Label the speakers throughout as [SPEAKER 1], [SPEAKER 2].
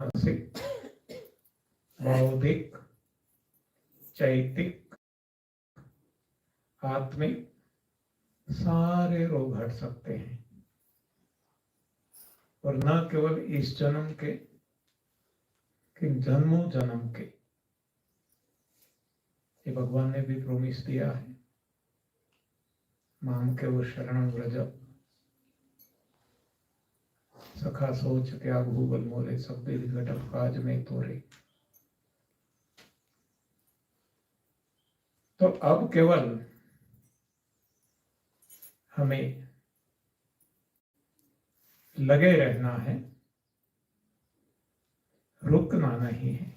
[SPEAKER 1] मानसिक, बौद्धिक, चैतिक, आत्मिक सारे रोग हट सकते हैं। और न केवल इस जन्म के, कि जन्मों जन्म के। ये भगवान ने भी प्रोमिस दिया है, माम के वो शरणं व्रज सखा सोच क्या भूगल मोरे सब घटक काज में तोरे। तो अब केवल हमें लगे रहना है, रुकना नहीं है।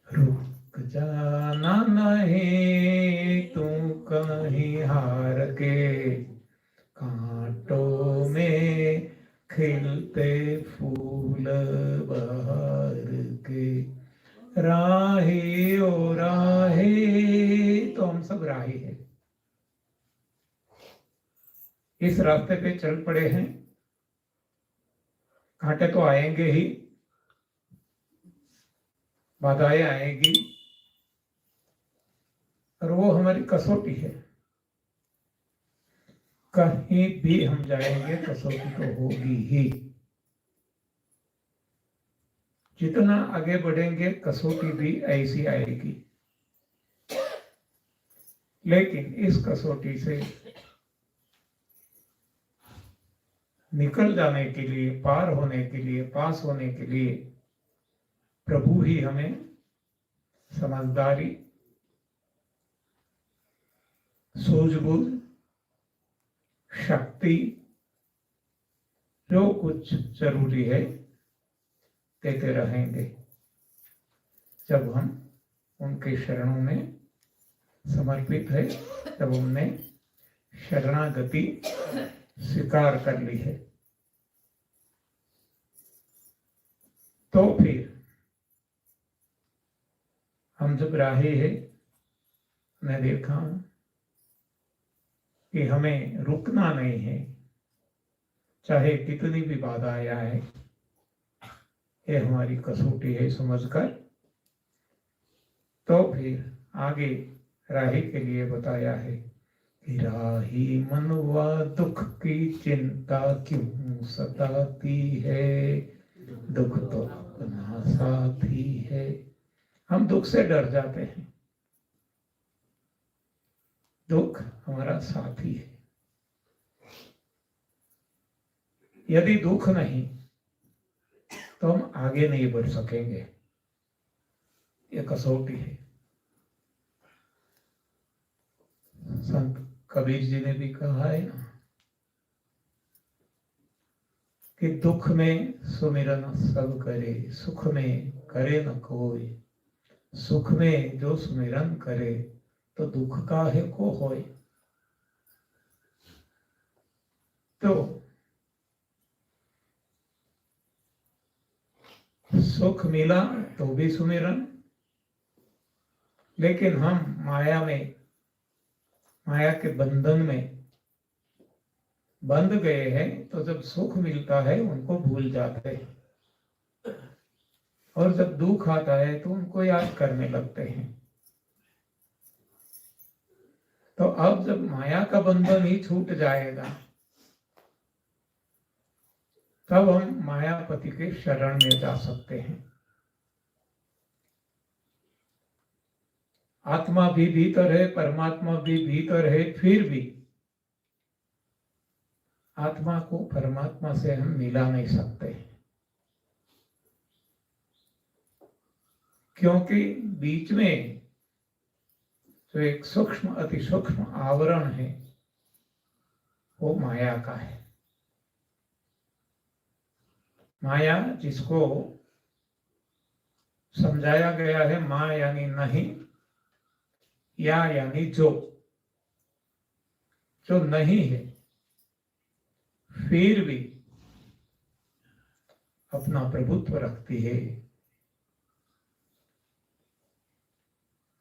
[SPEAKER 1] रुक जाना नहीं तू कहीं हार के, कांटों में खिलते फूल बहार के। राही ओ राही, तो हम सब राही हैं, इस रास्ते पे चल पड़े हैं। कांटे तो आएंगे ही, बाधाएं आएगी, और वो हमारी कसौटी है। कहीं भी हम जाएंगे कसौटी तो होगी ही। जितना आगे बढ़ेंगे कसौटी भी ऐसी आएगी। लेकिन इस कसौटी से निकल जाने के लिए, पार होने के लिए, पास होने के लिए प्रभु ही हमें समझदारी, सूझबूझ, शक्ति, जो कुछ जरूरी है देते रहेंगे, जब हम उनके शरणों में समर्पित है, जब हमने शरणागति स्वीकार कर ली है। तो फिर हम जब राही है, मैं देखा कि हमें रुकना नहीं है, चाहे कितनी भी बाधाएं आए। ये हमारी कसौटी है समझकर। तो फिर आगे राही के लिए बताया है कि राही मनवा दुख की चिंता क्यों सताती है, दुख तो अपना साथी है। हम दुख से डर जाते हैं, दुख हमारा साथी है। यदि दुख नहीं तो हम आगे नहीं बढ़ सकेंगे। ये कसौटी है। संत कबीर जी ने भी कहा है ना कि दुख में सुमिरन सब करे, सुख में करे न कोई। सुख में जो सुमिरन करे तो दुख काहे को होए। तो सुख मिला तो भी सुमिरन, लेकिन हम माया में, माया के बंधन में बंध गए हैं, तो जब सुख मिलता है उनको भूल जाते हैं, और जब दुख आता है तो उनको याद करने लगते हैं। तो अब जब माया का बंधन ही छूट जाएगा, तब हम मायापति के शरण में जा सकते हैं। आत्मा भी भीतर है, परमात्मा भी भीतर है, फिर भी आत्मा को परमात्मा से हम मिला नहीं सकते, क्योंकि बीच में जो एक सूक्ष्म अति सूक्ष्म आवरण है वो माया का है। माया जिसको समझाया गया है माँ यानी नहीं, या यानी जो नहीं है फिर भी अपना प्रभुत्व रखती है।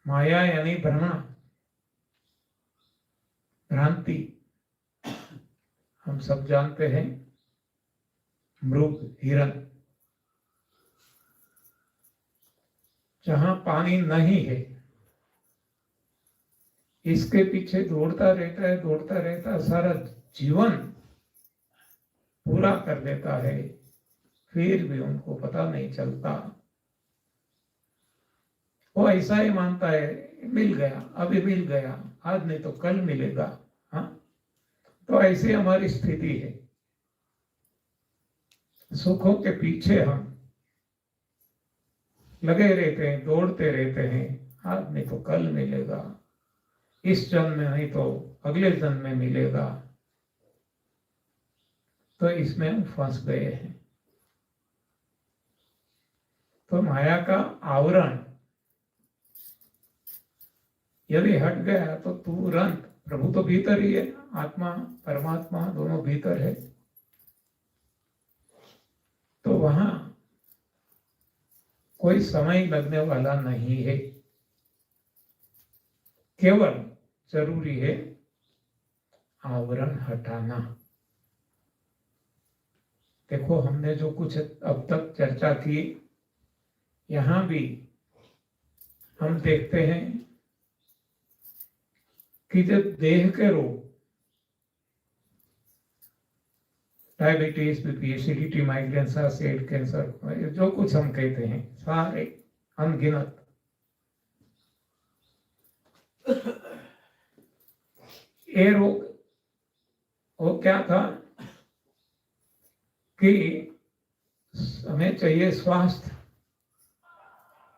[SPEAKER 1] माया यानी भ्रमण, भ्रांति। हम सब जानते हैं मृग, हिरण, जहां पानी नहीं है इसके पीछे दौड़ता रहता है, सारा जीवन पूरा कर देता है, फिर भी उनको पता नहीं चलता। वो ऐसा ही मानता है मिल गया, अभी मिल गया, आज नहीं तो कल मिलेगा। हाँ, तो ऐसे हमारी स्थिति है। सुखों के पीछे हम लगे रहते हैं, दौड़ते रहते हैं, आज नहीं तो कल मिलेगा, इस जन्म में नहीं तो अगले जन्म में मिलेगा। तो इसमें हम फंस गए हैं। तो माया का आवरण यदि हट गया तो तुरंत प्रभु तो भीतर ही है, आत्मा परमात्मा दोनों भीतर है, तो वहां कोई समय लगने वाला नहीं है। केवल जरूरी है आवरण हटाना। देखो, हमने जो कुछ अब तक चर्चा की, यहां भी हम देखते हैं कि जब देह के रोग, diabetes, BP, acidity, migraine, set, cancer, जो कुछ हम कहते हैं सारे अनगिनत, ये रोग वो क्या था कि हमें चाहिए स्वास्थ्य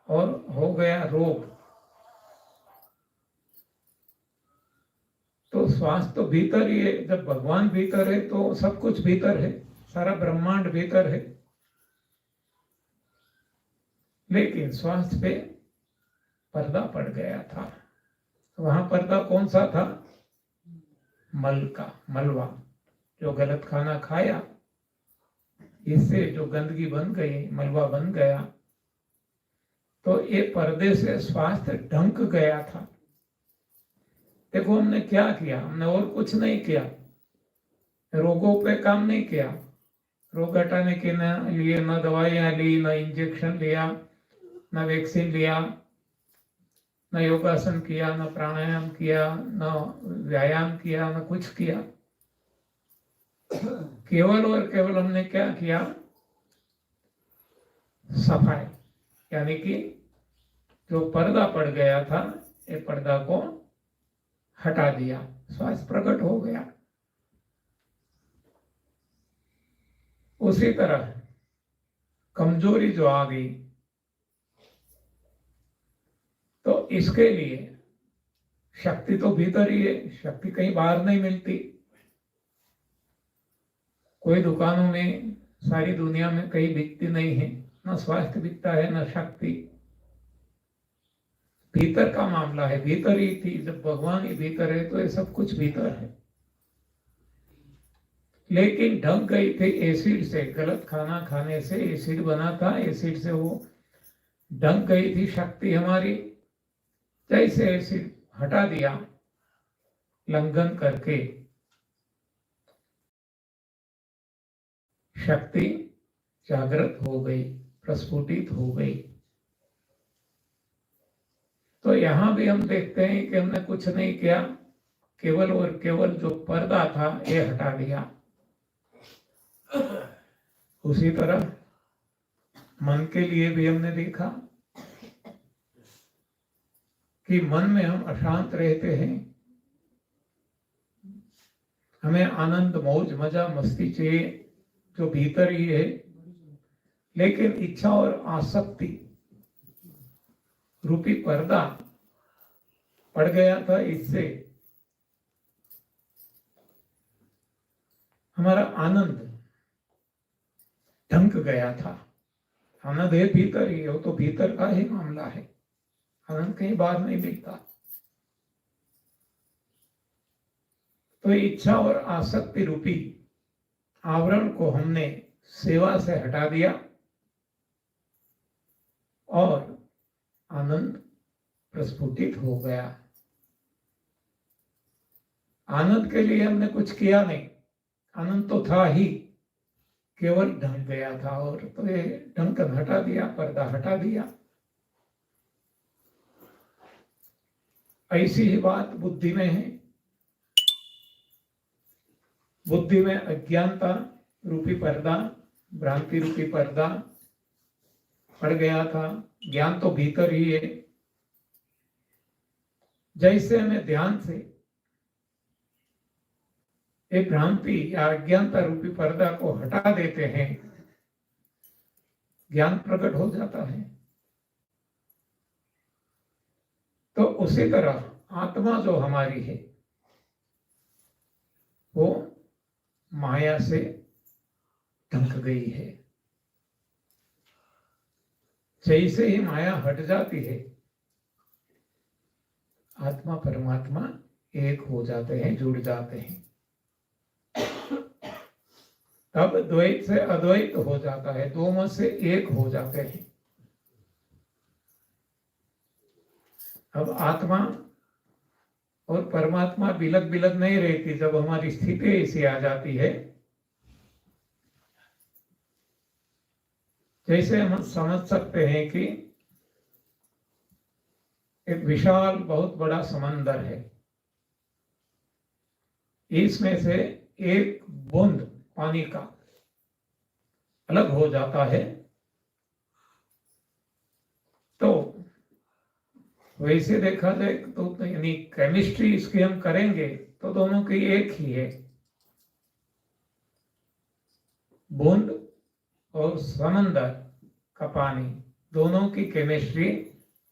[SPEAKER 1] और हो गया रोग। तो स्वास्थ्य तो भीतर ही है, जब भगवान भीतर है तो सब कुछ भीतर है, सारा ब्रह्मांड भीतर है। लेकिन स्वास्थ्य पे पर्दा पड़ गया था। वहां पर्दा कौन सा था? मल का, मलवा, जो गलत खाना खाया इससे जो गंदगी बन गई, मलवा बन गया, तो ये पर्दे से स्वास्थ्य ढंक गया था। देखो, हमने क्या किया? हमने और कुछ नहीं किया, रोगों पे काम नहीं किया। रोग हटाने के लिए न दवाइयां ली, न इंजेक्शन लिया, न वैक्सीन लिया, न योगासन किया, न प्राणायाम किया, न व्यायाम किया, न कुछ किया। केवल और केवल हमने क्या किया? सफाई, यानी कि जो पर्दा पड़ गया था, ये पर्दा को हटा दिया, स्वास्थ्य प्रकट हो गया। उसी तरह कमजोरी जो आ गई, तो इसके लिए शक्ति तो भीतर ही है, शक्ति कहीं बाहर नहीं मिलती। कोई दुकानों में, सारी दुनिया में कहीं बिकती नहीं है, ना स्वास्थ्य बिकता है, ना शक्ति। भीतर का मामला है, भीतर ही थी। जब भगवान ही भीतर है तो ये सब कुछ भीतर है। लेकिन ढक गई थी एसिड से, गलत खाना खाने से एसिड बना था, एसिड से वो ढक गई थी शक्ति हमारी। जैसे एसिड हटा दिया लंघन करके, शक्ति जागृत हो गई, प्रस्फुटित हो गई। तो यहां भी हम देखते हैं कि हमने कुछ नहीं किया, केवल और केवल जो पर्दा था ये हटा दिया। उसी तरह मन के लिए भी हमने देखा कि मन में हम अशांत रहते हैं, हमें आनंद, मौज, मजा, मस्ती चाहिए जो भीतर ही है, लेकिन इच्छा और आसक्ति रूपी पर्दा पड़ गया था। इससे हमारा आनंद ढंक गया था। आनंद है भीतर ही, हो तो भीतर का ही मामला है, आनंद कहीं बाहर नहीं मिलता। तो इच्छा और आसक्ति रूपी आवरण को हमने सेवा से हटा दिया और आनंद प्रस्फुटित हो गया। आनंद के लिए हमने कुछ किया नहीं, आनंद तो था ही, केवल ढंक गया था। और तो ये ढंकन हटा दिया, पर्दा हटा दिया। ऐसी ही बात बुद्धि में है। बुद्धि में अज्ञानता रूपी पर्दा, भ्रांति रूपी पर्दा पड़ गया था। ज्ञान तो भीतर ही है। जैसे हमें ध्यान से एक भ्रांति या अज्ञानता रूपी पर्दा को हटा देते हैं, ज्ञान प्रकट हो जाता है। तो उसी तरह आत्मा जो हमारी है वो माया से ढंक गई है। जैसे ही माया हट जाती है, आत्मा परमात्मा एक हो जाते हैं, जुड़ जाते हैं। तब द्वैत से अद्वैत हो जाता है, दो में से एक हो जाते हैं। अब आत्मा और परमात्मा बिलक बिलक नहीं रहती। जब हमारी स्थिति ऐसी आ जाती है, जैसे हम समझ सकते हैं कि एक विशाल बहुत बड़ा समंदर है, इसमें से एक बूंद पानी का अलग हो जाता है, तो वैसे देखा जाए तो यानी केमिस्ट्री इसकी हम करेंगे तो दोनों की एक ही है। बूंद और समंदर का पानी, दोनों की केमिस्ट्री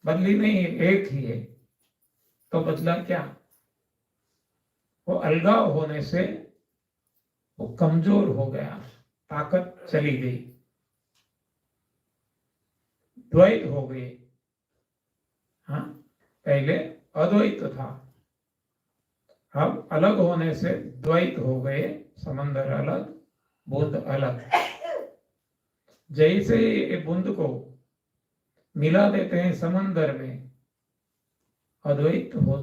[SPEAKER 1] बदली नहीं है, एक ही है। तो बदला क्या? वो अलगाव होने से वो कमजोर हो गया, ताकत चली गई, द्वैत हो गई। हाँ, पहले अद्वैत था, अब अलग होने से द्वैत हो गए। समंदर अलग, बूंद अलग। जैसे ये बूंद को मिला देते हैं समंदर में, अद्वैत हो,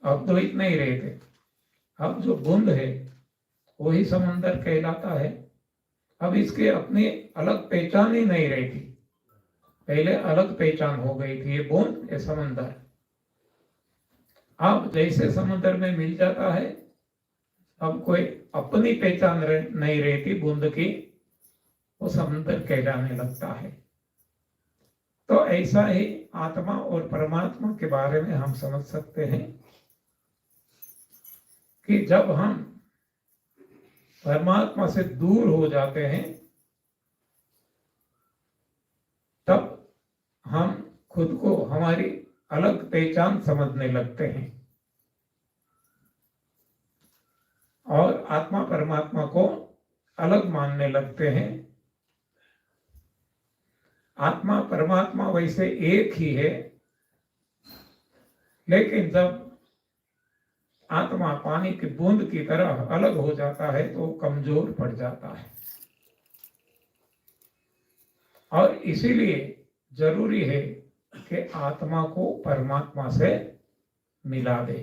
[SPEAKER 1] अब द्वैत नहीं रहते। अब जो बूंद है वही समंदर कहलाता है। अब इसके अपनी अलग पहचान ही नहीं रहती। पहले अलग पहचान हो गई थी, ये बूंद, ये समंदर। अब जैसे समंदर में मिल जाता है, अब कोई अपनी पहचान नहीं रहती बूंद की, वो समंदर कहलाने लगता है। तो ऐसा ही आत्मा और परमात्मा के बारे में हम समझ सकते हैं कि जब हम परमात्मा से दूर हो जाते हैं, तब हम खुद को हमारी अलग पहचान समझने लगते हैं और आत्मा परमात्मा को अलग मानने लगते हैं। आत्मा परमात्मा वैसे एक ही है, लेकिन जब आत्मा पानी की बूंद की तरह अलग हो जाता है तो कमजोर पड़ जाता है। और इसीलिए जरूरी है कि आत्मा को परमात्मा से मिला दे।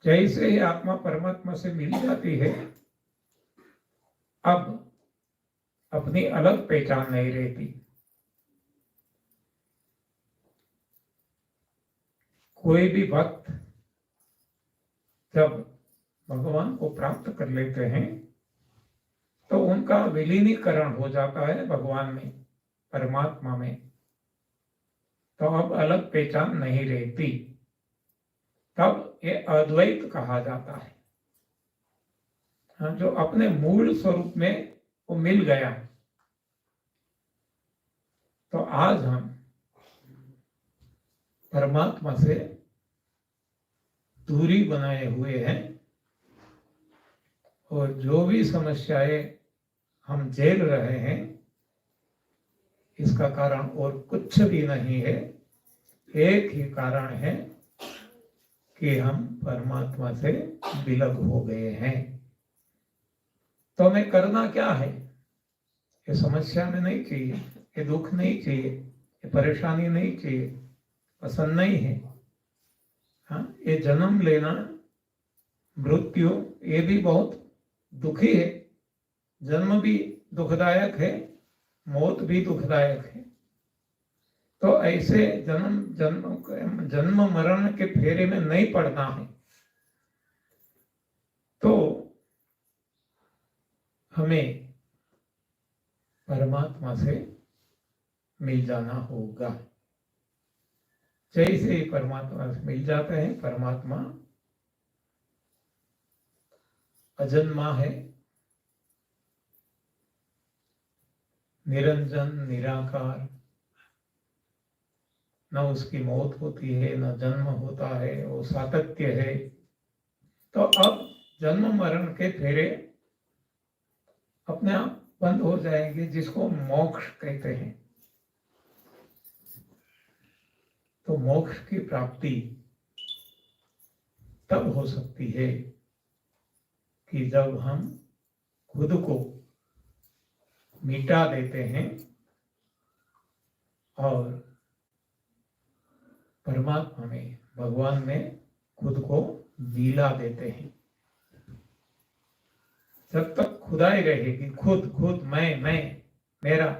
[SPEAKER 1] जैसे ही आत्मा परमात्मा से मिल जाती है, अब अपनी अलग पहचान नहीं रहती। कोई भी भक्त जब भगवान को प्राप्त कर लेते हैं तो उनका विलीनीकरण हो जाता है भगवान में, परमात्मा में। तो अब अलग पहचान नहीं रहती, तब ये अद्वैत कहा जाता है। हाँ, जो अपने मूल स्वरूप में वो मिल गया। तो आज हम परमात्मा से दूरी बनाए हुए हैं और जो भी समस्याएं हम झेल रहे हैं इसका कारण और कुछ भी नहीं है, एक ही कारण है कि हम परमात्मा से विलग हो गए हैं। तो हमें करना क्या है? ये समस्या में नहीं चाहिए, ये दुख नहीं चाहिए, ये परेशानी नहीं चाहिए, पसंद नहीं है। हाँ, ये जन्म लेना, मृत्यु, ये भी बहुत दुखी है। जन्म भी दुखदायक है, मौत भी दुखदायक है। तो ऐसे जन्म मरण के फेरे में नहीं पड़ना है। तो हमें परमात्मा से मिल जाना होगा। जैसे ही परमात्मा से मिल जाते हैं, परमात्मा अजन्मा है, निरंजन, निराकार, न उसकी मौत होती है, न जन्म होता है, वो सातत्य है। तो अब जन्म मरण के फेरे अपने आप बंद हो जाएंगे, जिसको मोक्ष कहते हैं। तो मोक्ष की प्राप्ति तब हो सकती है कि जब हम खुद को मिटा देते हैं और परमात्मा में, भगवान में खुद को मिला देते हैं। जब तक खुदाई रहेगी, खुद खुद, मैं मेरा,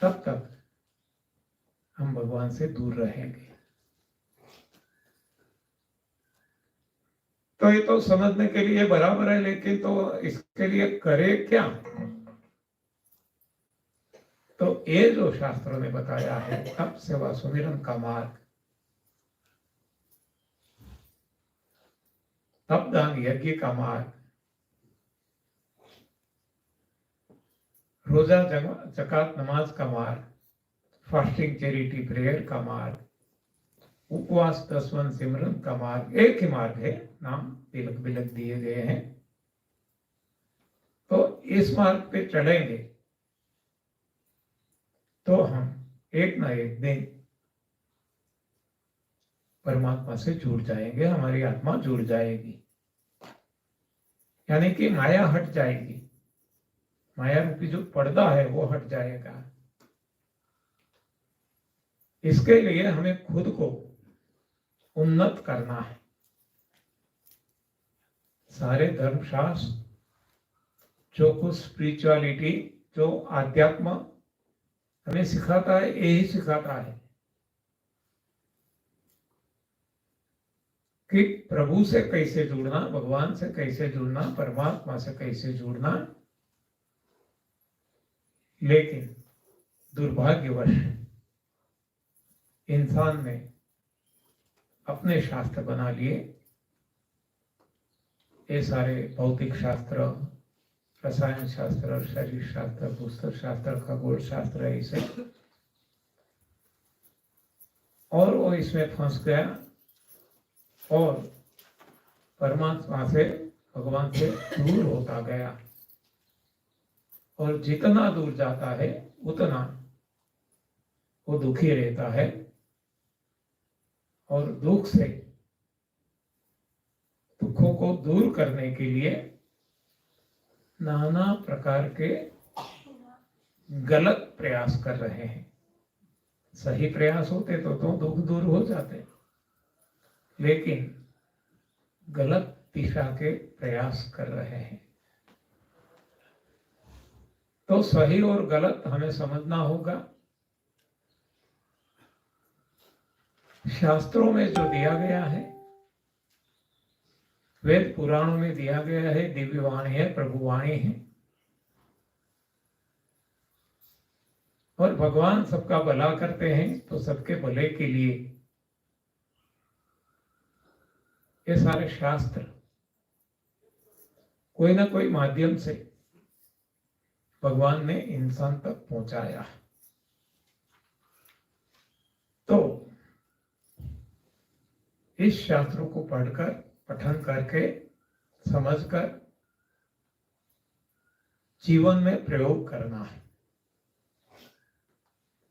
[SPEAKER 1] तब तक हम भगवान से दूर रहेंगे। तो ये तो समझने के लिए बराबर है, लेकिन तो इसके लिए करे क्या? तो ये जो शास्त्रों ने बताया है, तप सेवा सुमिरन का मार्ग, तप दान यज्ञ का मार्ग, रोजा जकात नमाज का मार्ग, फास्टिंग चैरिटी प्रेयर का मार्ग, उपवास दसवन सिमरन का मार्ग, एक ही मार्ग है, नाम बिलक बिलक दिए गए हैं। तो इस मार्ग पे चलेंगे तो हम एक ना एक दिन परमात्मा से जुड़ जाएंगे, हमारी आत्मा जुड़ जाएगी, यानी कि माया हट जाएगी, माया रूपी जो पर्दा है वो हट जाएगा। इसके लिए हमें खुद को उन्नत करना है। सारे धर्मशास्त्र, जो कुछ स्पिरिचुअलिटी, जो आध्यात्म हमें सिखाता है, यही सिखाता है कि प्रभु से कैसे जुड़ना, भगवान से कैसे जुड़ना, परमात्मा से कैसे जुड़ना। लेकिन दुर्भाग्यवश इंसान ने अपने शास्त्र बना लिए, ये सारे भौतिक शास्त्र, रसायन शास्त्र, शरीर शास्त्र, पुस्तक शास्त्र, खगोल शास्त्र, ऐसे, और वो इसमें फंस गया और परमात्मा से, भगवान से दूर होता गया। और जितना दूर जाता है उतना वो दुखी रहता है, और दुख से, दुखों को दूर करने के लिए नाना प्रकार के गलत प्रयास कर रहे हैं। सही प्रयास होते तो दुख दूर हो जाते, लेकिन गलत दिशा के प्रयास कर रहे हैं। तो सही और गलत हमें समझना होगा। शास्त्रों में जो दिया गया है, वेद पुराणों में दिया गया है, दिव्य वाणी है, प्रभु वाणी है, और भगवान सबका भला करते हैं तो सबके भले के लिए ये सारे शास्त्र कोई ना कोई माध्यम से भगवान ने इंसान तक पहुंचाया। तो इस शास्त्रों को पढ़कर, पठन करके, समझकर जीवन में प्रयोग करना है।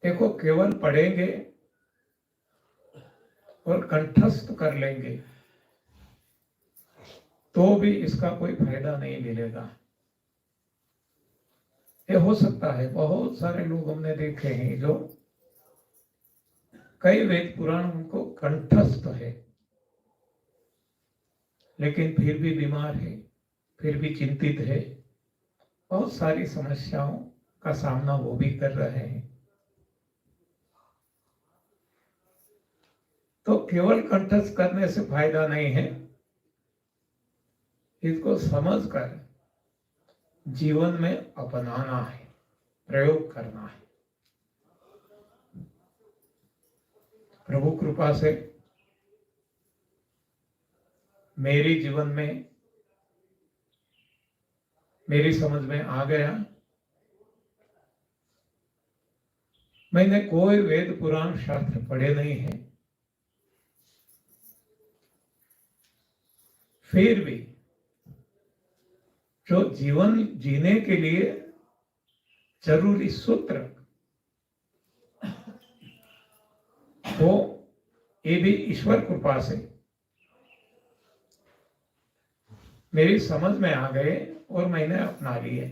[SPEAKER 1] देखो, केवल पढ़ेंगे और कंठस्थ कर लेंगे तो भी इसका कोई फायदा नहीं मिलेगा। ये हो सकता है, बहुत सारे लोग हमने देखे हैं जो कई वेद पुराण उनको कंठस्थ है, लेकिन फिर भी बीमार है, फिर भी चिंतित है, बहुत सारी समस्याओं का सामना वो भी कर रहे हैं। तो केवल कंठस्थ करने से फायदा नहीं है, इसको समझकर जीवन में अपनाना है, प्रयोग करना है। प्रभु कृपा से मेरे जीवन में, मेरी समझ में आ गया। मैंने कोई वेद पुराण शास्त्र पढ़े नहीं है, फिर भी जो जीवन जीने के लिए जरूरी सूत्र वो ये भी ईश्वर कृपा से मेरी समझ में आ गए और मैंने अपना लिए।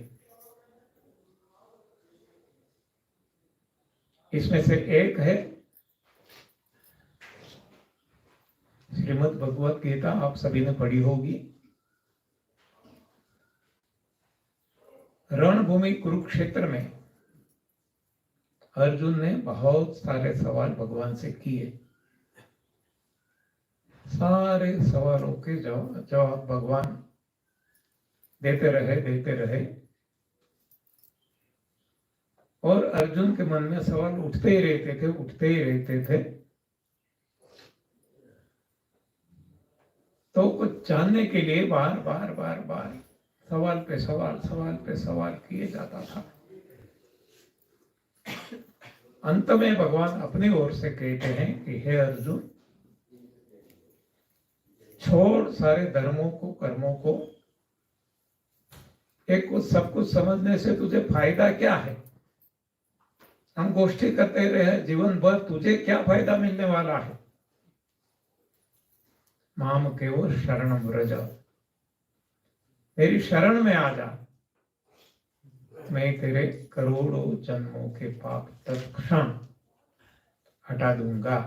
[SPEAKER 1] इसमें से एक है श्रीमद् भगवत गीता, आप सभी ने पढ़ी होगी। रणभूमि कुरुक्षेत्र में अर्जुन ने बहुत सारे सवाल भगवान से किए। सारे सवालों के जवाब भगवान देते रहे और अर्जुन के मन में सवाल उठते ही रहते थे। तो कुछ जानने के लिए बार सवाल पे सवाल किए जाता था। अंत में भगवान अपनी ओर से कहते हैं कि हे अर्जुन, छोड़ सारे धर्मों को, कर्मों को, एक कुछ सब कुछ समझने से तुझे फायदा क्या है? हम गोष्ठी करते रहे जीवन भर, तुझे क्या फायदा मिलने वाला है? माम केवल शरणम व्रज, मेरी शरण में आ जा, मैं तेरे करोड़ों जन्मों के पाप तत्क्षण हटा दूंगा।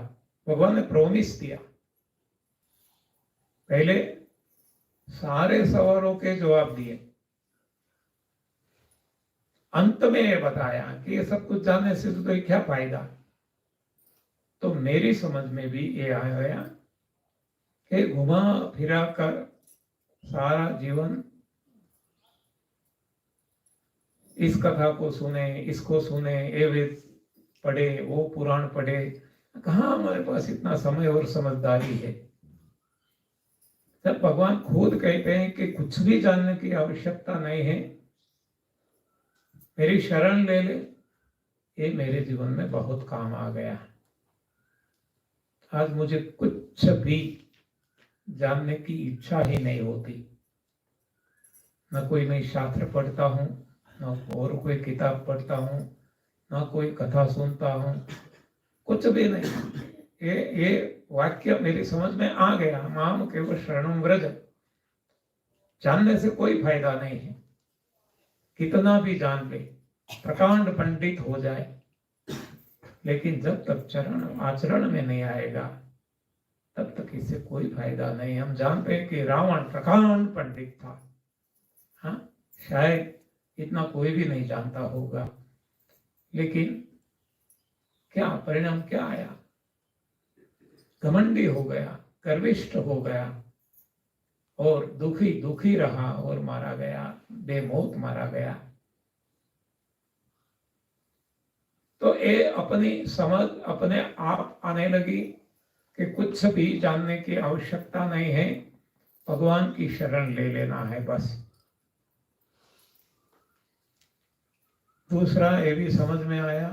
[SPEAKER 1] भगवान ने प्रॉमिस दिया। पहले सारे सवालों के जवाब दिए, अंत में ये बताया कि ये सब कुछ जानने से तो क्या फायदा। तो मेरी समझ में भी ये आ गया कि घुमा फिरा कर सारा जीवन इस कथा को सुने, इसको सुने, ये वेद पढ़े, वो पुराण पढ़े, कहाँ हमारे पास इतना समय और समझदारी है। जब भगवान खुद कहते हैं कि कुछ भी जानने की आवश्यकता नहीं है, मेरी शरण ले ले, ये मेरे जीवन में बहुत काम आ गया। आज मुझे कुछ भी जानने की इच्छा ही नहीं होती। न कोई नई शास्त्र पढ़ता हूँ, न और कोई किताब पढ़ता हूँ, न कोई कथा सुनता हूँ, कुछ भी नहीं। ये वाक्य मेरी समझ में आ गया, माम केवल शरणम व्रज। जानने से कोई फायदा नहीं है, कितना भी जान ले, प्रकांड पंडित हो जाए, लेकिन जब तक चरण आचरण में नहीं आएगा तब तक इससे कोई फायदा नहीं। हम जानते हैं कि रावण प्रकांड पंडित था, हाँ, शायद इतना कोई भी नहीं जानता होगा, लेकिन क्या परिणाम क्या आया? घमंडी हो गया, गर्विष्ठ हो गया और दुखी रहा और मारा गया, बेमौत मारा गया। तो ये अपनी समझ अपने आप आने लगी कि कुछ भी जानने की आवश्यकता नहीं है, भगवान की शरण ले लेना है बस। दूसरा ये भी समझ में आया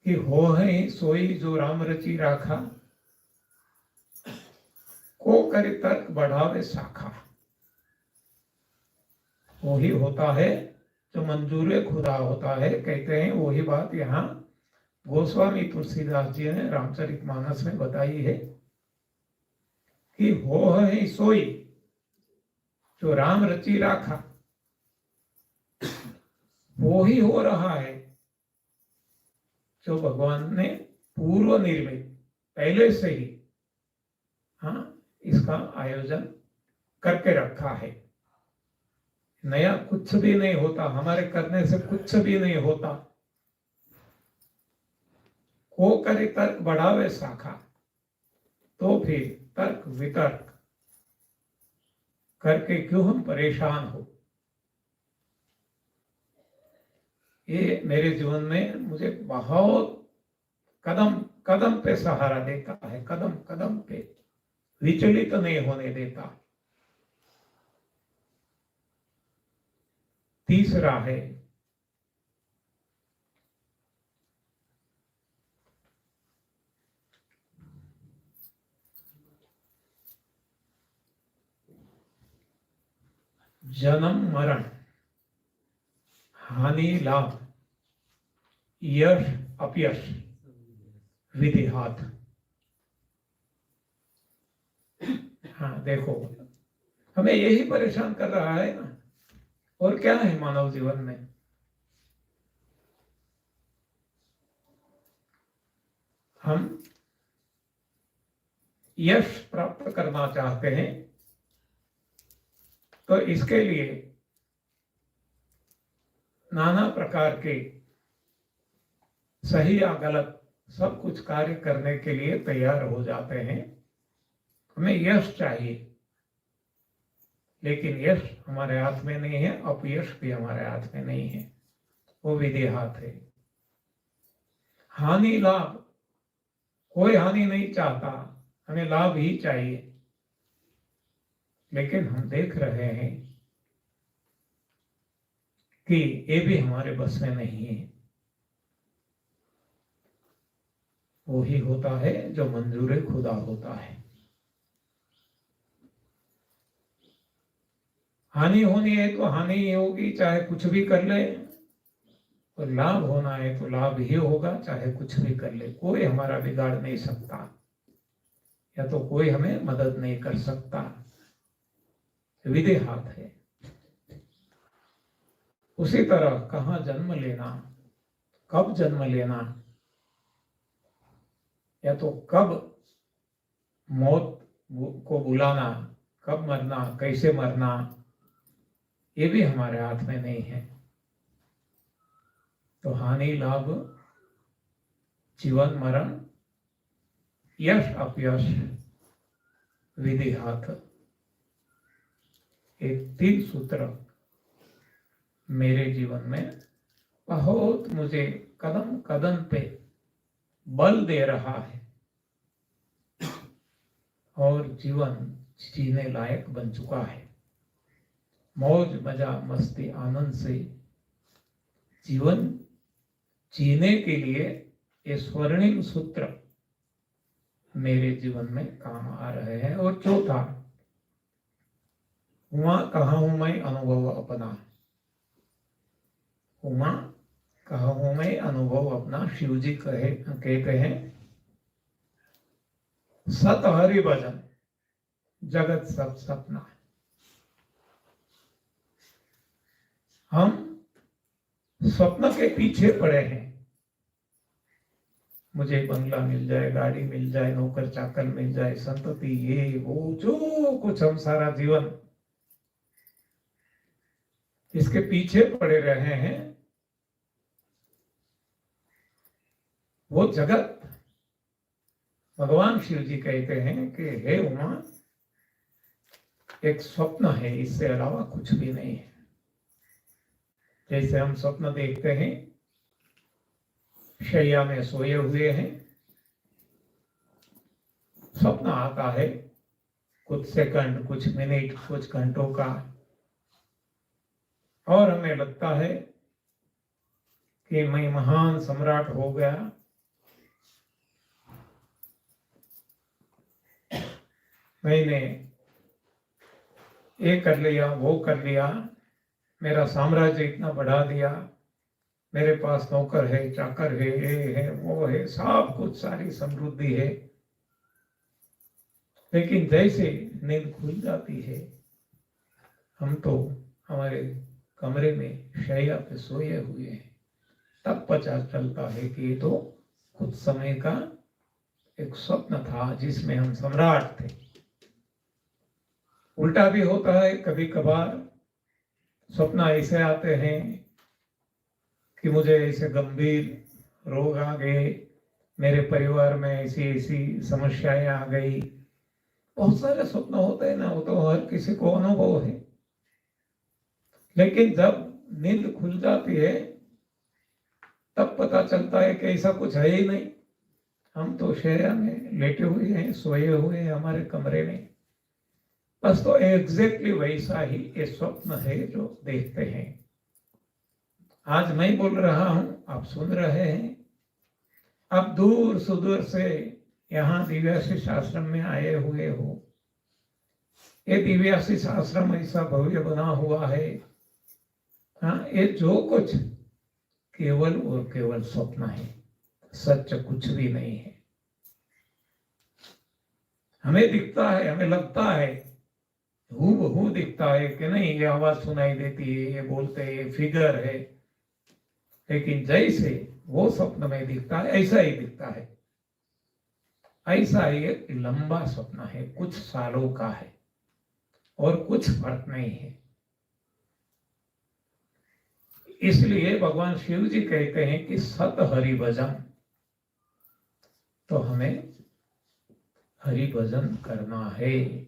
[SPEAKER 1] कि हो है सोई जो राम रची राखा, को करे तर्क बढ़ावे शाखा। वही होता है जो मंजूर खुदा होता है, कहते हैं। वही बात यहाँ गोस्वामी तुलसीदास जी ने रामचरितमानस में बताई है कि हो है सोई जो राम रची राखा, वो ही हो रहा है जो भगवान ने पूर्व निर्मित पहले से ही इसका आयोजन करके रखा है। नया कुछ भी नहीं होता, हमारे करने से कुछ भी नहीं होता। को करे तर्क बढ़ावे शाखा, तो फिर तर्क वितर्क करके क्यों हम परेशान हो। ये मेरे जीवन में मुझे बहुत कदम कदम पे सहारा देता है, कदम कदम पे विचलित तो नहीं होने देता। तीसरा है जन्म मरण, हानि लाभ, यश अपयश, विधि हाथ। हाँ देखो, हमें यही परेशान कर रहा है ना। और क्या है मानव जीवन में? हम यश प्राप्त करना चाहते हैं, तो इसके लिए नाना प्रकार के सही या गलत सब कुछ कार्य करने के लिए तैयार हो जाते हैं। हमें यश चाहिए, लेकिन यश हमारे हाथ में नहीं है, अपयश भी हमारे हाथ में नहीं है, वो विधि हाथ है। हानि लाभ, कोई हानि नहीं चाहता, हमें लाभ ही चाहिए। लेकिन हम देख रहे हैं कि ये भी हमारे बस में नहीं है। वो ही होता है जो मंजूर खुदा होता है। हानि होनी है तो हानि ही होगी, चाहे कुछ भी कर ले। और लाभ होना है तो लाभ ही होगा, चाहे कुछ भी कर ले। कोई हमारा बिगाड़ नहीं सकता, या तो कोई हमें मदद नहीं कर सकता। विधि हाथ है। उसी तरह कहाँ जन्म लेना, कब जन्म लेना, या तो कब मौत को बुलाना, कब मरना, कैसे मरना, ये भी हमारे हाथ में नहीं है। तो हानि लाभ, जीवन मरण, यश अपयश, विधि हाथ, ये 3 सूत्र मेरे जीवन में बहुत मुझे कदम कदम पे बल दे रहा है और जीवन जीने लायक बन चुका है। मौज मजा मस्ती आनंद से जीवन जीने के लिए ये स्वर्णिम सूत्र मेरे जीवन में काम आ रहे हैं। और चौथा, हुआ कहा हूं मैं अनुभव अपना। हुआ कहा हूं मैं अनुभव अपना। शिव जी कहते हैं, सत हरि भजन जगत सब सपना। हम स्वप्न के पीछे पड़े हैं। मुझे बंगला मिल जाए, गाड़ी मिल जाए, नौकर चाकर मिल जाए, संतति, ये वो जो कुछ हम सारा जीवन इसके पीछे पड़े रहे हैं। वो जगत, भगवान शिव जी कहते हैं कि हे उमा, एक स्वप्न है, इससे अलावा कुछ भी नहीं है। जैसे हम स्वप्न देखते हैं शैया में सोए हुए हैं, स्वप्न आता है कुछ सेकंड, कुछ मिनट, कुछ घंटों का, और हमें लगता है कि मैं महान सम्राट हो गया, मैंने ये कर लिया, वो कर लिया, मेरा साम्राज्य इतना बढ़ा दिया, मेरे पास नौकर है, चाकर है, ये है, वो है, सब कुछ, सारी समृद्धि है। लेकिन जैसे नींद खुल जाती है, हम तो हमारे कमरे में शैया पे सोए हुए हैं, तब पता चलता है कि ये तो कुछ समय का एक स्वप्न था जिसमें हम सम्राट थे। उल्टा भी होता है, कभी कभार स्वप्न ऐसे आते हैं कि मुझे ऐसे गंभीर रोग आ गए, मेरे परिवार में ऐसी ऐसी समस्याएं आ गई। बहुत सारे स्वप्न होते हैं ना, वो तो हर किसी को अनुभव है। लेकिन जब नींद खुल जाती है तब पता चलता है कि ऐसा कुछ है ही नहीं, हम तो शैया में लेटे हुए हैं, सोए हुए हैं हमारे कमरे में। बस तो एग्जैक्टली वैसा ही ये स्वप्न है जो देखते हैं। आज मैं बोल रहा हूं, आप सुन रहे हैं, आप दूर सुदूर से यहाँ दिव्याशीष आश्रम में आए हुए हो। ये दिव्याशीष आश्रम ऐसा भव्य बना हुआ है, हाँ, ये जो कुछ केवल और केवल स्वप्न है, सच कुछ भी नहीं है। हमें दिखता है, हमें लगता है, हूबहू दिखता है कि नहीं, ये आवाज सुनाई देती है, ये बोलते हैं, ये फिगर है, लेकिन जैसे वो स्वप्न में दिखता है ऐसा ही दिखता है। ऐसा एक लंबा स्वप्न है, कुछ सालों का है और कुछ फर्क नहीं है। इसलिए भगवान शिव जी कहते हैं कि सत हरि भजन, तो हमें हरि भजन करना है,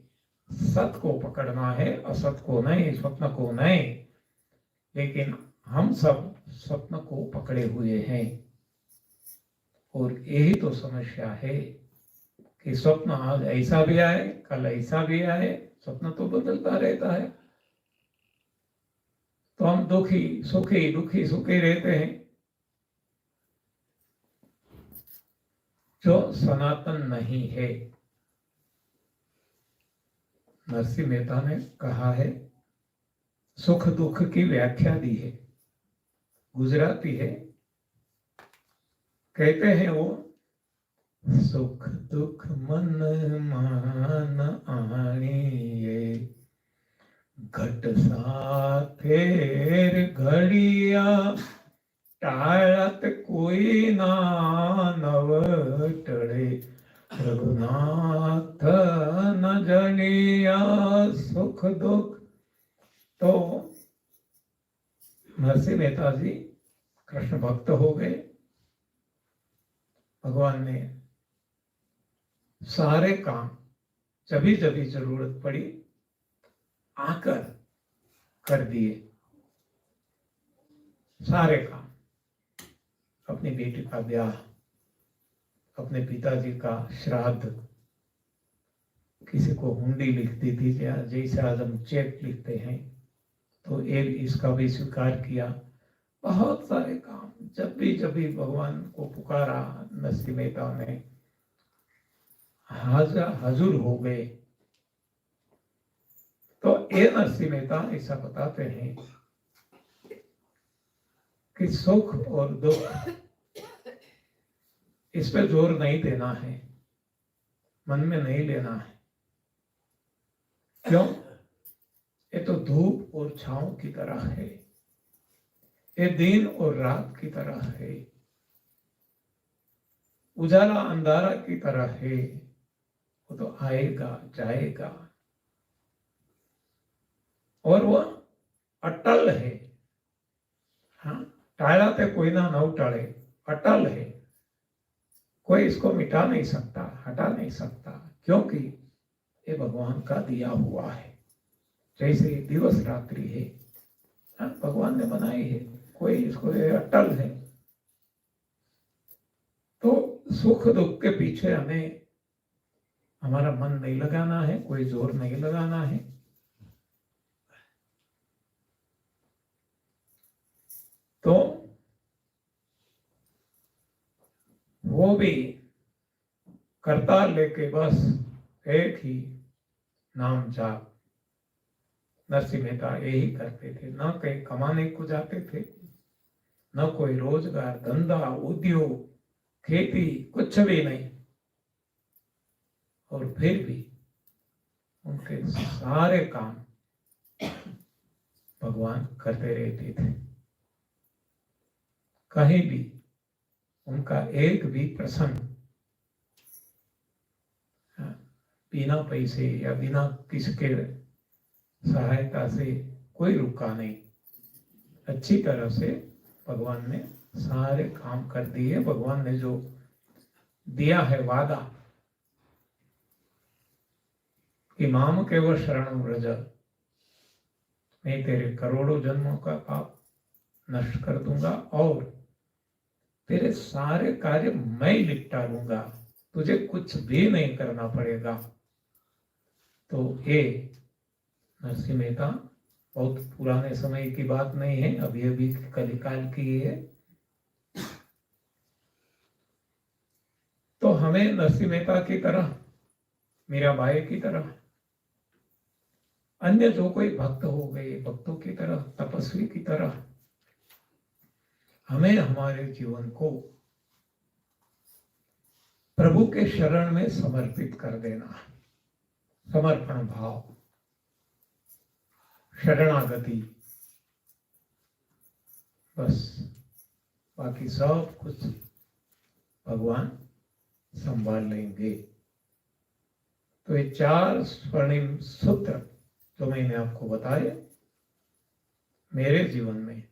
[SPEAKER 1] सत को पकड़ना है, असत को नहीं, स्वप्न को नहीं। लेकिन हम सब स्वप्न को पकड़े हुए हैं, और यही तो समस्या है कि स्वप्न आज ऐसा भी आए, कल ऐसा भी आए, स्वप्न तो बदलता रहता है। तो हम दुखी सुखी, दुखी सुखी रहते हैं, जो सनातन नहीं है। नरसिंह मेहता ने कहा है, सुख दुख की व्याख्या दी है, गुजराती है, कहते हैं वो, सुख दुख मन मान आणिए, घट साथेर घड़िया, टाळत कोई ना नव टळे, रघुनाथ न जनिया सुख दुख। तो नरसिंह मेहता जी कृष्ण भक्त हो गए, भगवान ने सारे काम जभी जभी जरूरत पड़ी आकर कर दिए, सारे काम। अपनी बेटी का ब्याह, अपने पिताजी का श्राद्ध, किसी को हुंडी लिख दी थी, जैसे आज हम चेक लिखते हैं, तो एक इसका भी स्वीकार किया। बहुत सारे काम, जब भी भगवान को पुकारा, नरसिंह मेहता ने हाजुर हो गए। तो ये नरसिंह मेहता ऐसा बताते हैं कि सुख और दुख, इस पे जोर नहीं देना है, मन में नहीं लेना है। क्यों? ये तो धूप और छांव की तरह है, ये दिन और रात की तरह है, उजाला अंधारा की तरह है, वो तो आएगा जाएगा, और वो अटल है। हाँ, टाला ते कोई ना नव टाले, अटल है, कोई इसको मिटा नहीं सकता, हटा नहीं सकता, क्योंकि ये भगवान का दिया हुआ है। जैसे दिवस रात्रि है, भगवान ने बनाई है, कोई इसको अटल है। सुख दुख के पीछे हमें हमारा मन नहीं लगाना है, कोई जोर नहीं लगाना है। तो वो भी करताल लेके बस एक ही नाम जाप, नरसिंह मेहता यही करते थे। न कहीं कमाने को जाते थे, न कोई रोजगार धंधा उद्योग खेती कुछ भी नहीं, और फिर भी उनके सारे काम भगवान करते रहते थे। कहीं भी उनका एक भी प्रसंग बिना पैसे या बिना किसके सहायता से कोई रुका नहीं। अच्छी तरह से भगवान ने सारे काम कर दिए। भगवान ने जो दिया है वादा कि माम केवल शरण व्रज, मैं तेरे करोड़ों जन्मों का पाप नष्ट कर दूंगा और तेरे सारे कार्य मैं निपटा लूंगा, तुझे कुछ भी नहीं करना पड़ेगा। तो ये नरसिंह मेहता बहुत पुराने समय की बात नहीं है, अभी अभी कलिकाल की है। तो हमें नरसिंह मेहता की तरह, मीराबाई की तरह, अन्य जो कोई भक्त हो गए, भक्तों की तरह, तपस्वी की तरह, हमें हमारे जीवन को प्रभु के शरण में समर्पित कर देना। समर्पण भाव, शरणागति, बस बाकी सब कुछ भगवान संभाल लेंगे। तो ये 4 स्वर्णिम सूत्र जो मैंने आपको बताए, मेरे जीवन में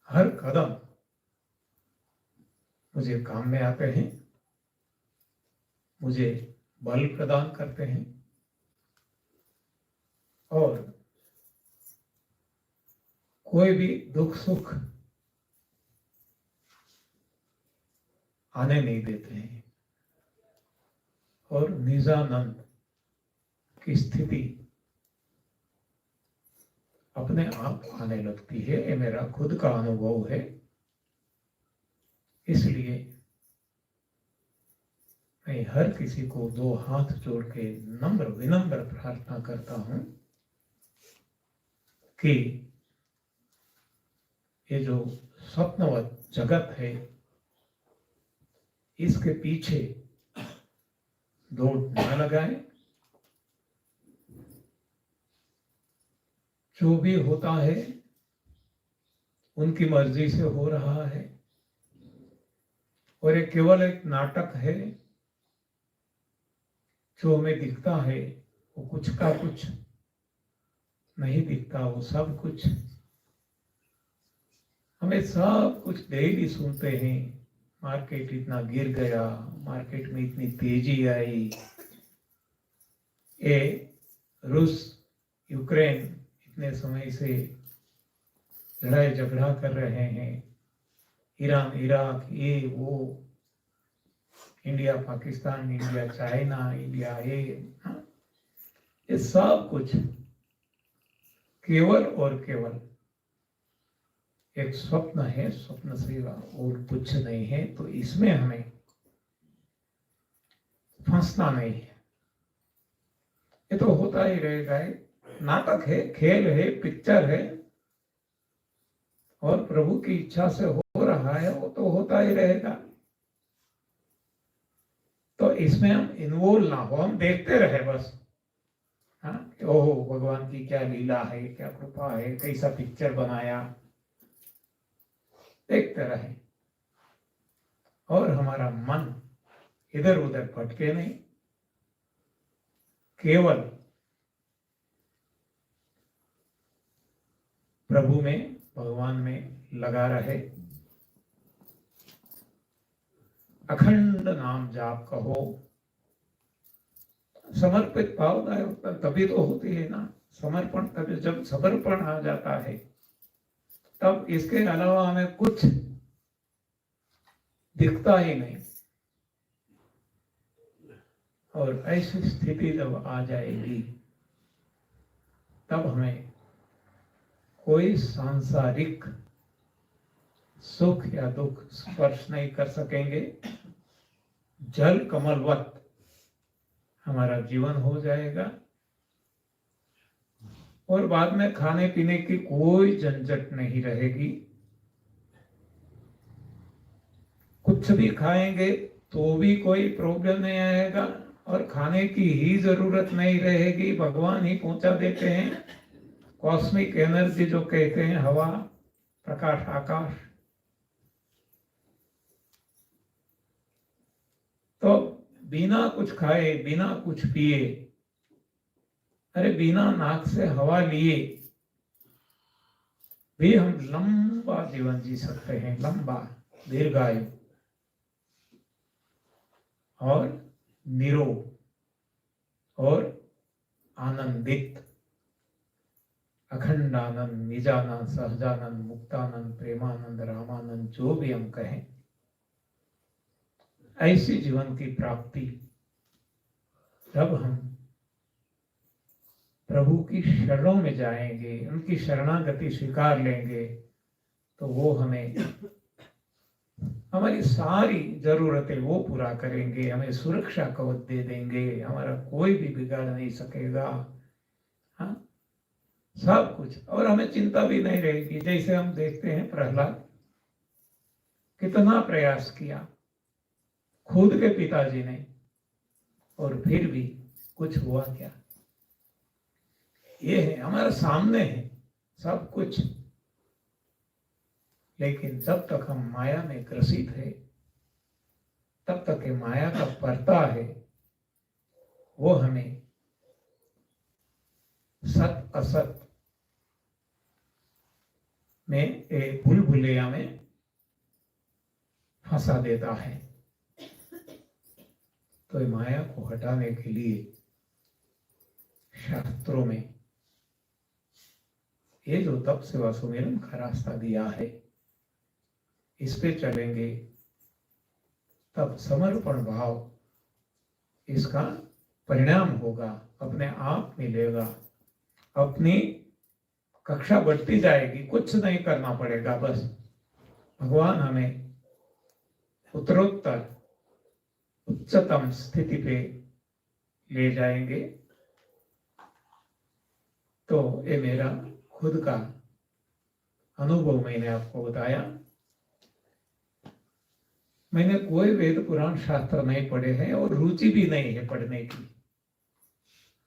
[SPEAKER 1] हर कदम मुझे काम में आते हैं, मुझे बल प्रदान करते हैं और कोई भी दुख सुख आने नहीं देते हैं और निजानंद की स्थिति अपने आप आने लगती है। ये मेरा खुद का अनुभव है। इसलिए मैं हर किसी को 2 हाथ जोड़ के नम्र विनम्र प्रार्थना करता हूं कि ये जो स्वप्नवत जगत है, इसके पीछे दौड़ न लगाएं। जो भी होता है उनकी मर्जी से हो रहा है और ये केवल एक नाटक है। जो हमें दिखता है वो कुछ का कुछ नहीं दिखता, वो सब कुछ। हमें सब कुछ डेली सुनते हैं, मार्केट इतना गिर गया, मार्केट में इतनी तेजी आई, ये रूस यूक्रेन इतने समय से लड़ाई झगड़ा कर रहे हैं, ईरान इराक ये वो, India Pakistan, India China, India ये सब कुछ केवल और केवल एक स्वप्न है, स्वप्न सेवा और कुछ नहीं है। तो इसमें हमें फंसना नहीं है। ये तो होता ही रहेगा, नाटक है, खेल है, पिक्चर है और प्रभु की इच्छा से हो रहा है, वो तो होता ही रहेगा। तो इसमें हम इन्वॉल्व ना हो, हम देखते रहे बस। हाँ, ओहो भगवान की क्या लीला है, क्या कृपा है, कैसा पिक्चर बनाया, देखते रहे और हमारा मन इधर उधर भटके नहीं, केवल प्रभु में, भगवान में लगा रहे। अखंड नाम जाप कहो, समर्पित भावना तभी तो होती है ना, समर्पण। तभी जब समर्पण आ जाता है तब इसके अलावा हमें कुछ दिखता ही नहीं। और ऐसी स्थिति जब आ जाएगी तब हमें कोई सांसारिक सुख या दुख स्पर्श नहीं कर सकेंगे। जल कमलवत हमारा जीवन हो जाएगा और बाद में खाने पीने की कोई झंझट नहीं रहेगी। कुछ भी खाएंगे तो भी कोई प्रॉब्लम नहीं आएगा और खाने की ही जरूरत नहीं रहेगी। भगवान ही पहुंचा देते हैं। कॉस्मिक एनर्जी जो कहते हैं, हवा, प्रकाश, आकाश। तो बिना कुछ खाए, बिना कुछ पिए, अरे बिना नाक से हवा लिए भी हम लंबा जीवन जी सकते हैं, लंबा, दीर्घायु और निरोग और आनंदित, अखंड आनंद, निजानंद, सहजानंद, मुक्तानंद, प्रेमानंद, रामानंद, जो भी हम कहें, ऐसी जीवन की प्राप्ति जब हम प्रभु की शरणों में जाएंगे, उनकी शरणागति स्वीकार लेंगे, तो वो हमें हमारी सारी जरूरतें वो पूरा करेंगे, हमें सुरक्षा कवच दे देंगे, हमारा कोई भी बिगाड़ नहीं सकेगा। हाँ, सब कुछ। और हमें चिंता भी नहीं रहेगी। जैसे हम देखते हैं प्रहलाद कितना प्रयास किया खुद के पिताजी ने, और फिर भी कुछ हुआ क्या? ये है, हमारे सामने है सब कुछ, लेकिन जब तक हम माया में ग्रसित है, तब तक ये माया का पर्दा है, वो हमें सत असत में, एक भूल भुलैया में फंसा देता है। तो ये माया को हटाने के लिए शास्त्रों में ये जो तप सेवा सुमिरन का रास्ता दिया है, इस पे चलेंगे तब समर्पण भाव इसका परिणाम होगा, अपने आप मिलेगा। अपनी कक्षा बढ़ती जाएगी, कुछ नहीं करना पड़ेगा, बस भगवान हमें उत्तरोत्तर उच्चतम स्थिति पे ले जाएंगे। तो ये मेरा खुद का अनुभव मैंने आपको बताया। मैंने कोई वेद पुराण शास्त्र नहीं पढ़े हैं और रुचि भी नहीं है पढ़ने की।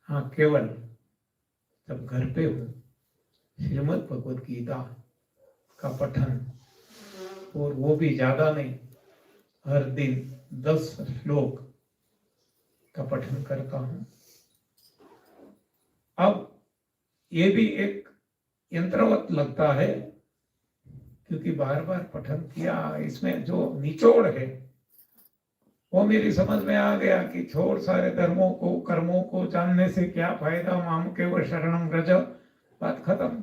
[SPEAKER 1] हाँ, केवल जब घर पे हूँ श्रीमद् भगवद गीता का पठन, और वो भी ज्यादा नहीं, हर दिन 10 श्लोक का पठन करता हूँ। अब ये भी एक यंत्रवत लगता है, क्योंकि बार बार पठन किया, इसमें जो निचोड़ है वो मेरी समझ में आ गया कि छोड़ सारे धर्मों को, कर्मों को, जानने से क्या फायदा, माम केवल शरणम व्रज, बात खत्म।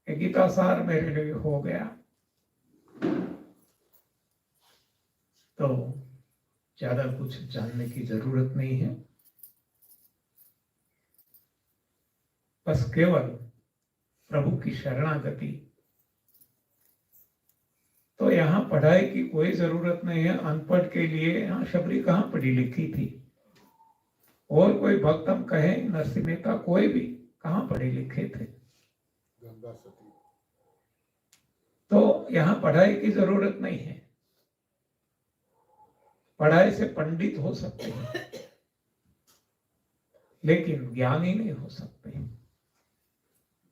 [SPEAKER 1] ये गीता सार मेरे लिए हो गया। तो ज्यादा कुछ जानने की जरूरत नहीं है, बस केवल प्रभु की शरणागति। तो यहाँ पढ़ाई की कोई जरूरत नहीं है अनपढ़ के लिए। यहाँ शबरी कहाँ पढ़ी लिखी थी? और कोई भक्त हम कहे, नरसिंह मेहता, कोई भी कहाँ पढ़े लिखे थे? तो यहाँ पढ़ाई की जरूरत नहीं है। पढ़ाई से पंडित हो सकते हैं, लेकिन ज्ञानी नहीं हो सकते।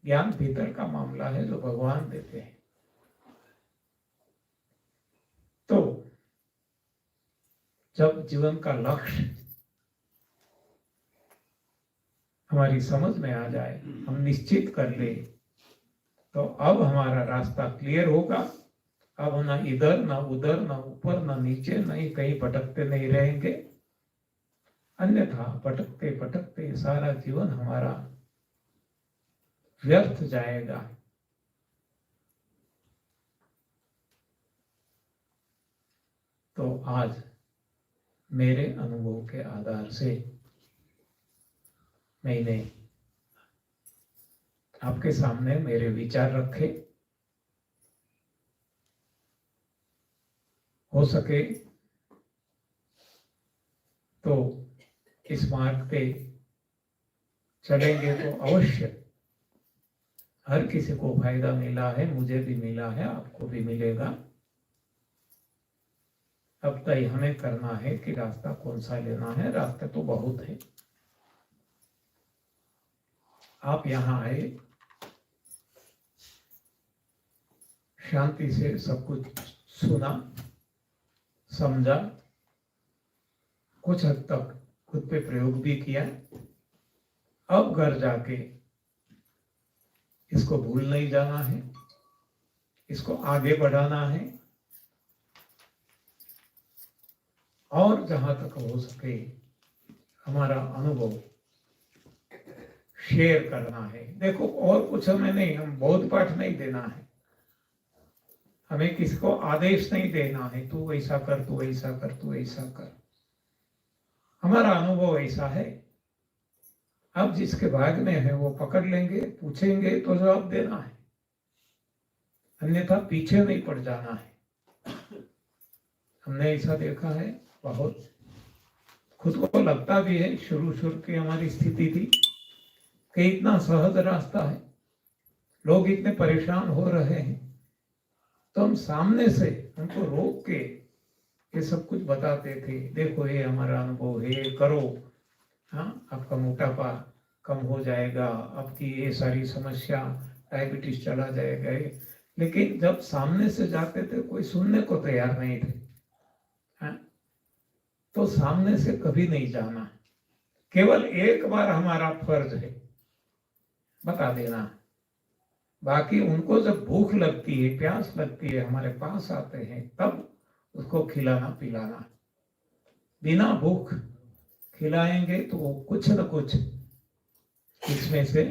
[SPEAKER 1] ज्ञान भीतर का मामला है जो भगवान देते हैं। तो जब जीवन का लक्ष्य हमारी समझ में आ जाए, हम निश्चित कर ले, तो अब हमारा रास्ता क्लियर होगा। अब ना इधर ना उधर, ना ऊपर ना नीचे, नहीं कहीं भटकते नहीं रहेंगे। अन्यथा भटकते भटकते सारा जीवन हमारा व्यर्थ जाएगा। तो आज मेरे अनुभव के आधार से मैंने आपके सामने मेरे विचार रखे। हो सके तो इस मार्ग पे चलेंगे तो अवश्य हर किसी को फायदा मिला है, मुझे भी मिला है, आपको भी मिलेगा। अब तय हमें करना है कि रास्ता कौन सा लेना है। रास्ते तो बहुत है। आप यहाँ आए, शांति से सब कुछ सुना, समझा, कुछ हद तक खुद पे प्रयोग भी किया। अब घर जाके इसको भूल नहीं जाना है, इसको आगे बढ़ाना है और जहां तक हो सके हमारा अनुभव शेयर करना है। देखो, और कुछ हमें नहीं, हम बोध पाठ नहीं देना है, हमें किसी को आदेश नहीं देना है, तू ऐसा कर, तू ऐसा कर, तू ऐसा कर। हमारा अनुभव ऐसा है, अब जिसके भाग में है वो पकड़ लेंगे, पूछेंगे तो जवाब देना है, अन्यथा पीछे नहीं पड़ जाना है। हमने ऐसा देखा है बहुत, खुद को लगता भी है शुरू की हमारी स्थिति थी कि इतना सहज रास्ता है, लोग इतने परेशान हो रहे हैं, तो हम सामने से उनको रोक के ये सब कुछ बताते थे। देखो, ये हमारा अनुभव है, करो, हाँ, आपका मोटापा कम हो जाएगा, आपकी ये सारी समस्या, डायबिटीज चला जाएगा। लेकिन जब सामने से जाते थे कोई सुनने को तैयार नहीं थे। हाँ? तो सामने से कभी नहीं जाना, केवल एक बार हमारा फर्ज है बता देना। बाकी उनको जब भूख लगती है, प्यास लगती है, हमारे पास आते हैं, तब उसको खिलाना पिलाना। बिना भूख खिलाएंगे तो वो कुछ न कुछ इसमें से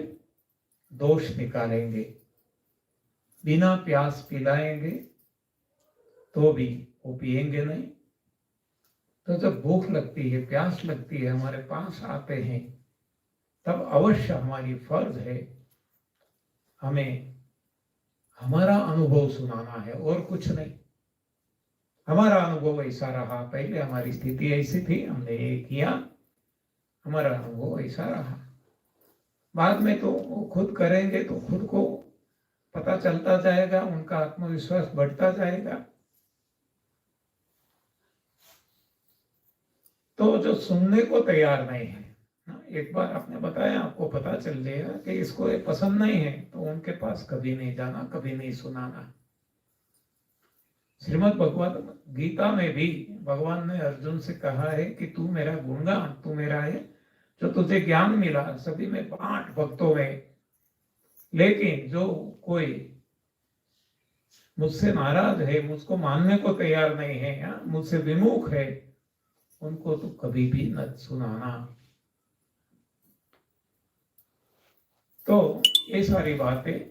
[SPEAKER 1] दोष निकालेंगे, बिना प्यास पिलाएंगे तो भी वो पिएंगे नहीं। तो जब भूख लगती है, प्यास लगती है, हमारे पास आते हैं, तब अवश्य हमारी फर्ज है हमें हमारा अनुभव सुनाना है और कुछ नहीं। हमारा अनुभव ऐसा रहा, पहले हमारी स्थिति ऐसी थी, हमने ये किया, हमारा अनुभव ऐसा रहा। बाद में तो वो खुद करेंगे तो खुद को पता चलता जाएगा, उनका आत्मविश्वास बढ़ता जाएगा। तो जो सुनने को तैयार नहीं है, एक बार आपने बताया, आपको पता चल जाएगा कि इसको ये पसंद नहीं है, तो उनके पास कभी नहीं जाना, कभी नहीं सुनाना। श्रीमद् भगवद गीता में भी भगवान ने अर्जुन से कहा है कि तू मेरा गुणगान, तू मेरा है जो तुझे ज्ञान मिला, सभी में बांट भक्तों में। लेकिन जो कोई मुझसे नाराज है, मुझको मानने को तैयार नहीं है, मुझसे विमुख है, उनको तो कभी भी न सुनाना। तो ये सारी बातें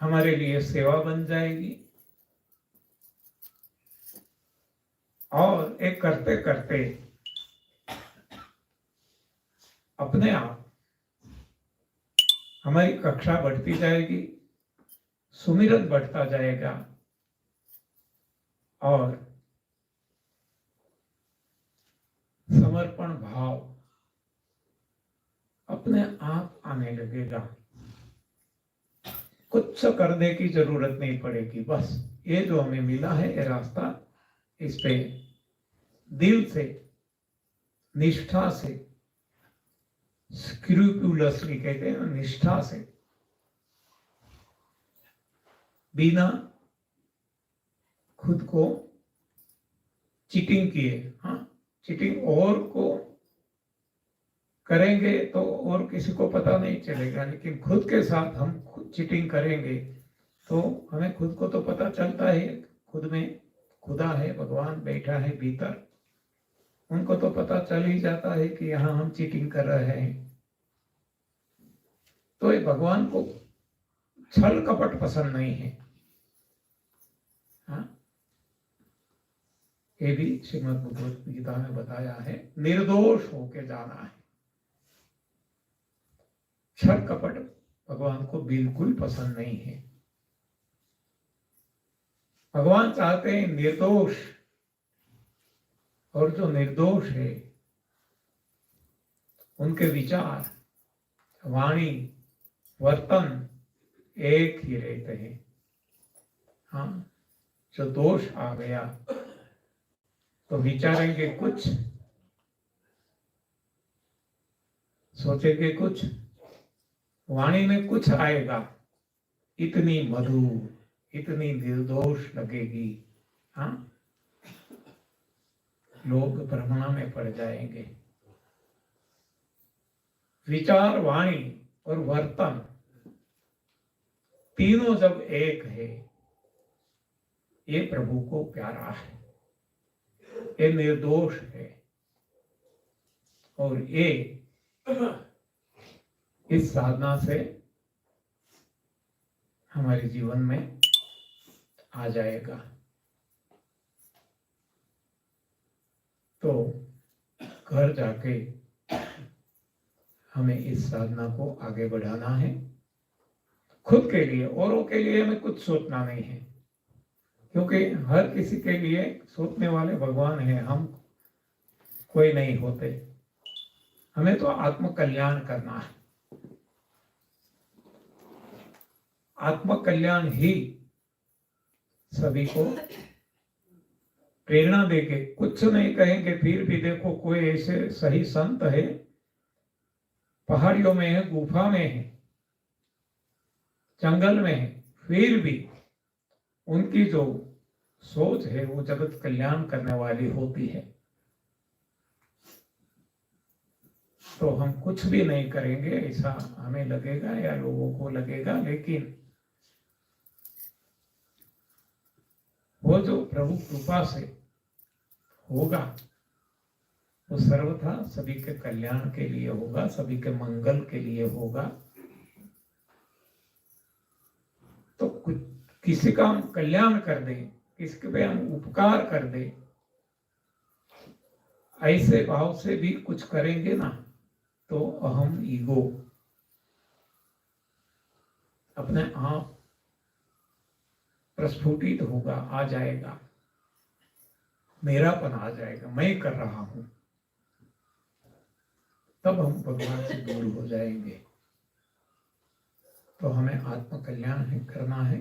[SPEAKER 1] हमारे लिए सेवा बन जाएगी और एक करते करते अपने आप हमारी कक्षा बढ़ती जाएगी, सुमिरन बढ़ता जाएगा और समर्पण भाव अपने आप आने लगेगा। कुछ करने की जरूरत नहीं पड़ेगी, बस ये जो हमें मिला है ये रास्ता, इस पे दिल से, निष्ठा से, स्क्रूपुलसली कहते हैं, निष्ठा से, बिना खुद को चीटिंग किए, हाँ, चीटिंग और को करेंगे तो और किसी को पता नहीं चलेगा, लेकिन खुद के साथ हम खुद चीटिंग करेंगे तो हमें खुद को तो पता चलता है, खुद में खुदा है, भगवान बैठा है भीतर, उनको तो पता चल ही जाता है कि यहाँ हम चीटिंग कर रहे हैं। तो ये भगवान को छल कपट पसंद नहीं है। हाँ, ये भी श्रीमद् भगवत गीता में बताया है, निर्दोष होके जाना है। छल कपट भगवान को बिल्कुल पसंद नहीं है। भगवान चाहते हैं निर्दोष, और जो निर्दोष है उनके विचार, वाणी, वर्तन एक ही रहते हैं। हाँ, जो दोष आ गया तो विचारेंगे कुछ, सोचेंगे कुछ, वाणी में कुछ आएगा, इतनी मधुर, इतनी निर्दोष लगेगी। हाँ, लोग भ्रमणा में पड़ जाएंगे। विचार, वाणी और वर्तन तीनों जब एक है, ये प्रभु को प्यारा है, ये निर्दोष है, और ये इस साधना से हमारे जीवन में आ जाएगा। तो घर जाके हमें इस साधना को आगे बढ़ाना है। खुद के लिए, औरों के लिए हमें कुछ सोचना नहीं है, क्योंकि हर किसी के लिए सोचने वाले भगवान हैं, हम कोई नहीं होते। हमें तो आत्म कल्याण करना है। आत्म कल्याण ही सभी को प्रेरणा देके, कुछ नहीं कहेंगे फिर भी देखो कोई ऐसे सही संत है, पहाड़ियों में है, गुफा में है, जंगल में है, फिर भी उनकी जो सोच है वो जगत कल्याण करने वाली होती है। तो हम कुछ भी नहीं करेंगे ऐसा हमें लगेगा या लोगों को लगेगा, लेकिन वो जो प्रभु कृपा से होगा वो सर्वथा सभी के कल्याण के लिए होगा, सभी के मंगल के लिए होगा। तो कुछ किसी का हम कल्याण कर दें, किसी पे हम उपकार कर दें, ऐसे भाव से भी कुछ करेंगे ना, तो अहम, ईगो अपने आप प्रस्फुटित होगा, आ जाएगा, मेरापन आ जाएगा, मैं कर रहा हूं। तब हम भगवान से दूर हो जाएंगे। तो हमें आत्म कल्याण है करना है,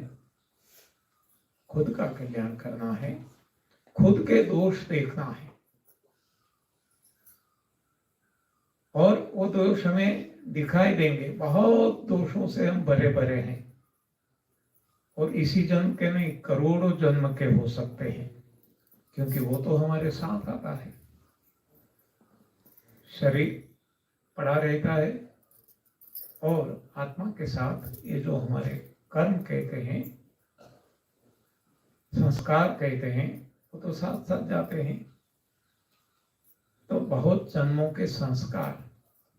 [SPEAKER 1] खुद का कल्याण करना है, खुद के दोष देखना है, और वो दोष हमें दिखाई देंगे। बहुत दोषों से हम भरे भरे हैं, और इसी जन्म के नहीं, करोड़ों जन्म के हो सकते हैं, क्योंकि वो तो हमारे साथ आता है। शरीर पड़ा रहता है, और आत्मा के साथ ये जो हमारे कर्म कहते हैं, संस्कार कहते हैं, वो तो साथ साथ जाते हैं। तो बहुत जन्मों के संस्कार,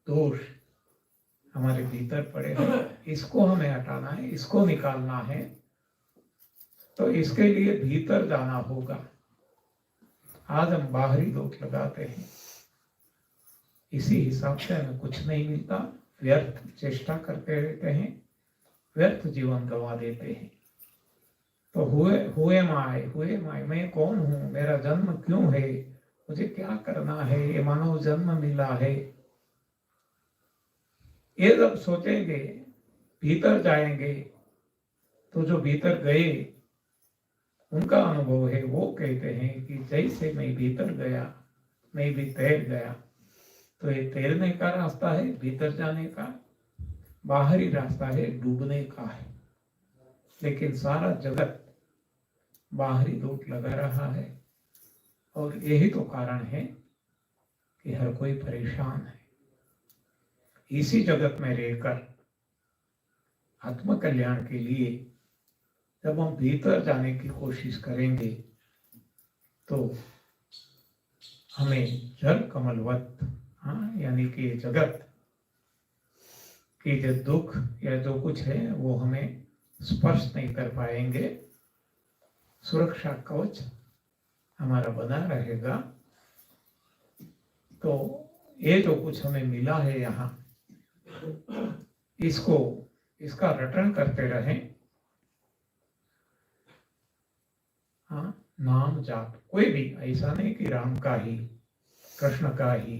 [SPEAKER 1] दोष हमारे भीतर पड़े हैं, इसको हमें हटाना है, इसको निकालना है। तो इसके लिए भीतर जाना होगा। आज हम बाहरी दोष लगाते हैं, इसी हिसाब से हमें कुछ नहीं मिलता, व्यर्थ चेष्टा करते रहते हैं, व्यर्थ जीवन गंवा देते हैं। तो हुए माए, मैं कौन हूं, मेरा जन्म क्यों है, मुझे क्या करना है, ये मानव जन्म मिला है, ये जब सोचेंगे, भीतर जाएंगे, तो जो भीतर गए उनका अनुभव है, वो कहते हैं कि जैसे मैं भीतर गया, मैं भी तैर गया। तो ये तैरने का रास्ता है, भीतर जाने का। बाहरी रास्ता है, डूबने का है। लेकिन सारा जगत बाहरी दोष लगा रहा है, और यही तो कारण है कि हर कोई परेशान है। इसी जगत में रहकर आत्म कल्याण के लिए जब हम भीतर जाने की कोशिश करेंगे, तो हमें जल कमलवत, हाँ, यानी कि ये जगत कि जो दुख या जो कुछ है वो हमें स्पर्श नहीं कर पाएंगे, सुरक्षा कवच हमारा बना रहेगा। तो ये जो कुछ हमें मिला है यहाँ, इसको इसका रटन करते रहें। हाँ, नाम जाप, कोई भी ऐसा नहीं कि राम का ही, कृष्ण का ही,